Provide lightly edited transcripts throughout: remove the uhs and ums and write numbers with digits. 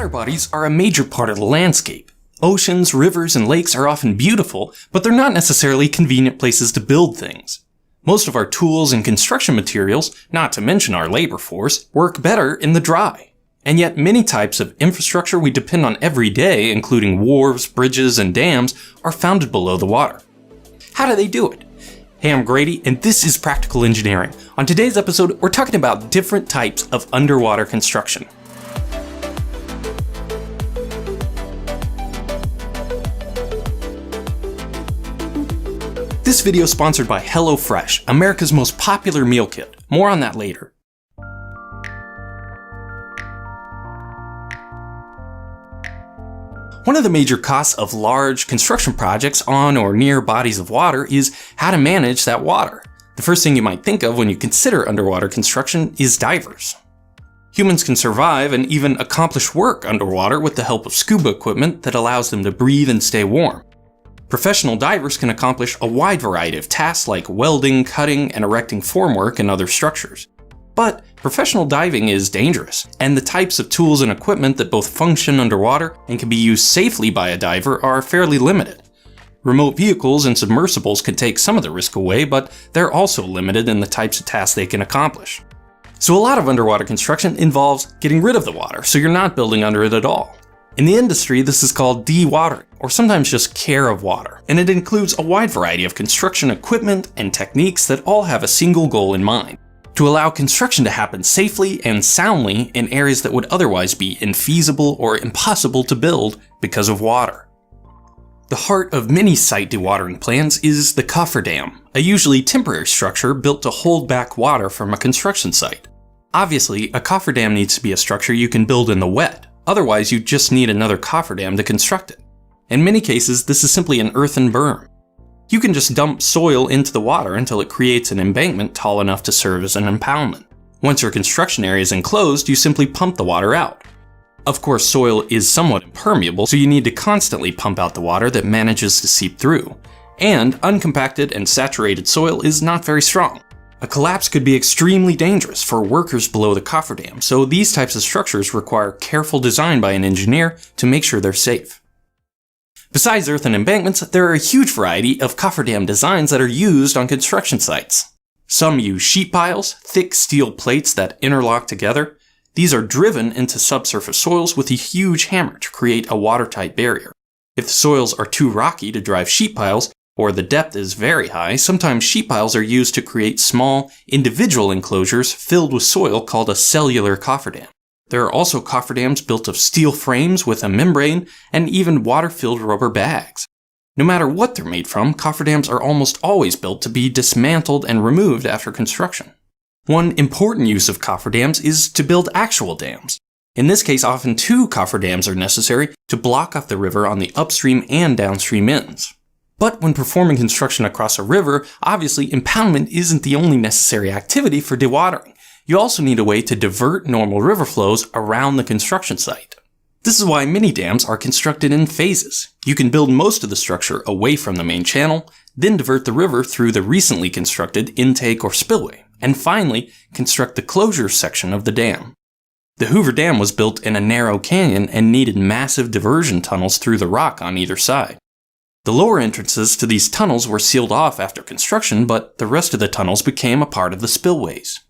Water bodies are a major part of the landscape. Oceans, rivers, and lakes are often beautiful, but they're not necessarily convenient places to build things. Most of our tools and construction materials, not to mention our labor force, work better in the dry. And yet many types of infrastructure we depend on every day, including wharves, bridges, and dams, are founded below the water. How do they do it? Hey, I'm Grady, and this is Practical Engineering. On today's episode, we're talking about different types of underwater construction. This video is sponsored by HelloFresh, America's most popular meal kit. More on that later. One of the major costs of large construction projects on or near bodies of water is how to manage that water. The first thing you might think of when you consider underwater construction is divers. Humans can survive and even accomplish work underwater with the help of scuba equipment that allows them to breathe and stay warm. Professional divers can accomplish a wide variety of tasks like welding, cutting, and erecting formwork and other structures. But professional diving is dangerous, and the types of tools and equipment that both function underwater and can be used safely by a diver are fairly limited. Remote vehicles and submersibles can take some of the risk away, but they're also limited in the types of tasks they can accomplish. So a lot of underwater construction involves getting rid of the water, so you're not building under it at all. In the industry, this is called dewatering, or sometimes just care of water, and it includes a wide variety of construction equipment and techniques that all have a single goal in mind: to allow construction to happen safely and soundly in areas that would otherwise be infeasible or impossible to build because of water. The heart of many site dewatering plans is the cofferdam, a usually temporary structure built to hold back water from a construction site. Obviously, a cofferdam needs to be a structure you can build in the wet. Otherwise, you just need another cofferdam to construct it. In many cases, this is simply an earthen berm. You can just dump soil into the water until it creates an embankment tall enough to serve as an impoundment. Once your construction area is enclosed, you simply pump the water out. Of course, soil is somewhat impermeable, so you need to constantly pump out the water that manages to seep through. And uncompacted and saturated soil is not very strong. A collapse could be extremely dangerous for workers below the cofferdam, so these types of structures require careful design by an engineer to make sure they're safe. Besides earthen embankments, there are a huge variety of cofferdam designs that are used on construction sites. Some use sheet piles, thick steel plates that interlock together. These are driven into subsurface soils with a huge hammer to create a watertight barrier. If the soils are too rocky to drive sheet piles, or the depth is very high, sometimes sheet piles are used to create small, individual enclosures filled with soil called a cellular cofferdam. There are also cofferdams built of steel frames with a membrane and even water-filled rubber bags. No matter what they're made from, cofferdams are almost always built to be dismantled and removed after construction. One important use of cofferdams is to build actual dams. In this case, often two cofferdams are necessary to block off the river on the upstream and downstream ends. But when performing construction across a river, obviously impoundment isn't the only necessary activity for dewatering. You also need a way to divert normal river flows around the construction site. This is why many dams are constructed in phases. You can build most of the structure away from the main channel, then divert the river through the recently constructed intake or spillway, and finally construct the closure section of the dam. The Hoover Dam was built in a narrow canyon and needed massive diversion tunnels through the rock on either side. The lower entrances to these tunnels were sealed off after construction, but the rest of the tunnels became a part of the spillways.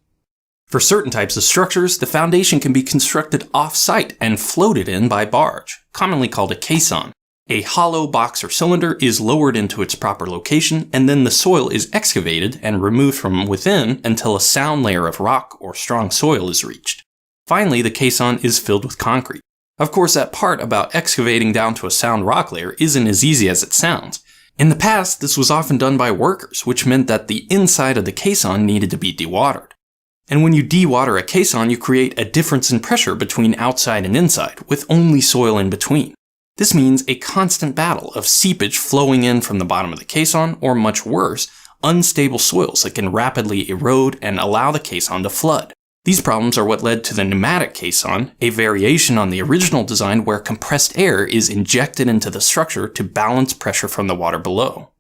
For certain types of structures, the foundation can be constructed off-site and floated in by barge, commonly called a caisson. A hollow box or cylinder is lowered into its proper location, and then the soil is excavated and removed from within until a sound layer of rock or strong soil is reached. Finally, the caisson is filled with concrete. Of course, that part about excavating down to a sound rock layer isn't as easy as it sounds. In the past, this was often done by workers, which meant that the inside of the caisson needed to be dewatered. And when you dewater a caisson, you create a difference in pressure between outside and inside, with only soil in between. This means a constant battle of seepage flowing in from the bottom of the caisson, or much worse, unstable soils that can rapidly erode and allow the caisson to flood. These problems are what led to the pneumatic caisson, a variation on the original design where compressed air is injected into the structure to balance pressure from the water below.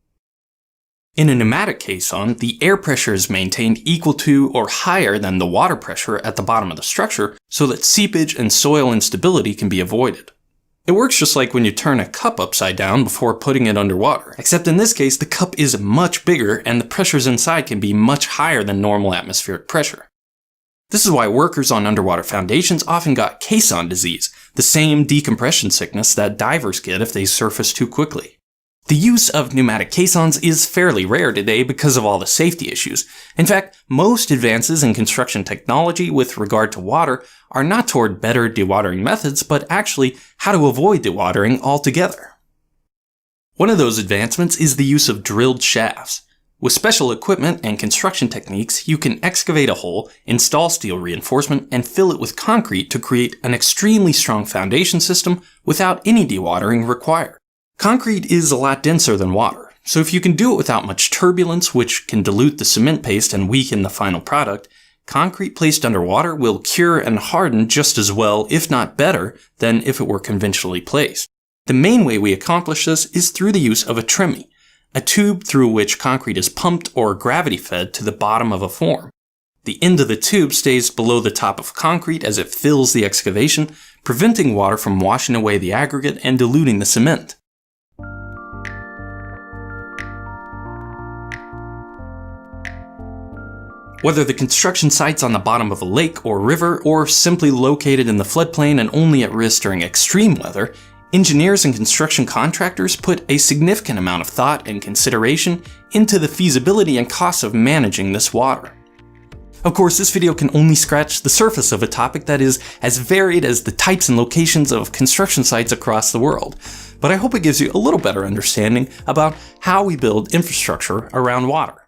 In a pneumatic caisson, the air pressure is maintained equal to or higher than the water pressure at the bottom of the structure so that seepage and soil instability can be avoided. It works just like when you turn a cup upside down before putting it underwater, except in this case the cup is much bigger and the pressures inside can be much higher than normal atmospheric pressure. This is why workers on underwater foundations often got caisson disease, the same decompression sickness that divers get if they surface too quickly. The use of pneumatic caissons is fairly rare today because of all the safety issues. In fact, most advances in construction technology with regard to water are not toward better dewatering methods, but actually how to avoid dewatering altogether. One of those advancements is the use of drilled shafts. With special equipment and construction techniques, you can excavate a hole, install steel reinforcement, and fill it with concrete to create an extremely strong foundation system without any dewatering required. Concrete is a lot denser than water, so if you can do it without much turbulence, which can dilute the cement paste and weaken the final product, concrete placed underwater will cure and harden just as well, if not better, than if it were conventionally placed. The main way we accomplish this is through the use of a tremie, a tube through which concrete is pumped or gravity fed to the bottom of a form. The end of the tube stays below the top of concrete as it fills the excavation, preventing water from washing away the aggregate and diluting the cement. Whether the construction site's on the bottom of a lake or river, or simply located in the floodplain and only at risk during extreme weather, engineers and construction contractors put a significant amount of thought and consideration into the feasibility and costs of managing this water. Of course, this video can only scratch the surface of a topic that is as varied as the types and locations of construction sites across the world, but I hope it gives you a little better understanding about how we build infrastructure around water.